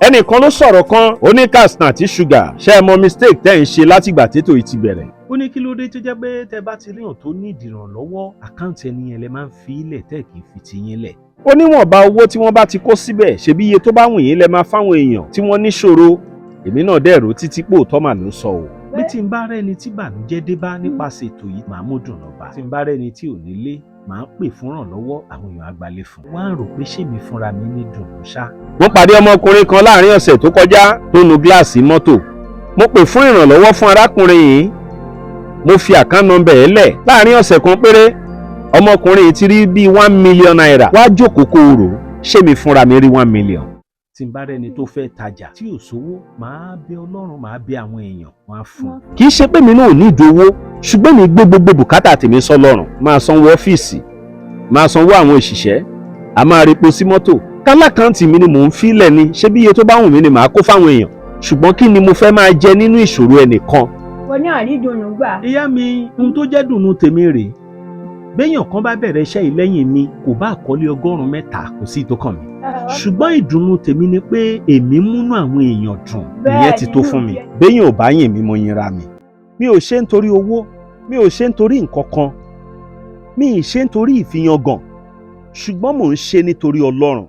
ẹnìkan ló sọ̀rọ̀ kan ó ní Katsina àti ṣúgà ṣe é mọ mistake tẹ́ ń ṣe látìgbà tètò yìí ti bẹ̀rẹ̀. ó ní kí ló dé tó jẹ́ pé tẹ́ bá ti ríyàn tó ní ìdìrànlọ́wọ́ àkáǹtì ẹni yẹn lẹ máa ń fi ilẹ̀ tẹ́ kì í fi ti yín lẹ̀. ó níwọ̀nba owó tí wọ́n bá ti kó síbẹ̀ ṣebí iye tó bá wù yín lẹ máa fáwọn èèyàn tí wọ́n níṣòro. èmi náà dẹ̀rọ títí pò tọ́mà ló sọ o. bí tí n bá rẹ́ni tí bànújẹ́ dé bá nípasẹ̀ ètò yìí màá mú dùn lọ́ba. tí n bá rẹ́ni tí ò nílé màá pè fún ìrànlọ́wọ́ àwọn èèyàn àgbálẹ̀ fún. wọ́n á rò pé ṣèmi fúnra mi ní dùnú ṣá. wọ́n pàdé ọmọkùnrin kan láàrin ọ̀sẹ̀ tó kọjá tó nu gíláàsì mọ́tò. mo pè fún ìrànlọ́wọ́ fún arákùnrin yìí. mo fi àkáǹtì nọ́mbà ẹ̀ lẹ̀. láàrin ọ̀sẹ̀ kan péré ọmọkùnrin yìí ti rí bíi 1 million naira. wá jókòó kó o rò ṣèmi fúnra mi rí 1 million. tí n bá rẹ́ni tó fẹ́ tajà tí ò sówó màá bẹ Ọlọ́run màá bẹ àwọn èèyàn wọn á fún un. kì í ṣe pé mi náà ò ní ìdówó ṣùgbọ́n mi gbé gbogbo bùkátà tèmi sọ́lọ́run máa sanwó ọ́fíìsì máa sanwó àwọn òṣìṣẹ́ a máa repo sí mọ́tò kálákàntì mi ni mò ń filẹ̀ ni ṣé bí iye tó bá wù mí ni màá kó fáwọn èèyàn ṣùgbọ́n kí ni mo fẹ́ máa jẹ nínú ìṣòro ẹnìkan. wọ́n ní àrídùnnú gbà. ìyá mi ohun tó jẹ́ dùnnú tèmi rèé béèyàn kan bá bẹ̀rẹ̀ iṣẹ́ yìí lẹ́yìn mi kò bá àkọlé 100 kò sí ìtókàn mi ṣùgbọ́n ìdùnnú tèmi ni pé èmi múnú àwọn èèyàn dùn ìyẹn ti tó fún mi. béèyàn ò bá yìn mí mo yinra mi. mi ò ṣe nítorí owó mi ò ṣe nítorí nǹkan kan mi ì ṣe nítorí ìfihàngàn ṣùgbọ́n mò ń ṣe nítorí Ọlọ́run.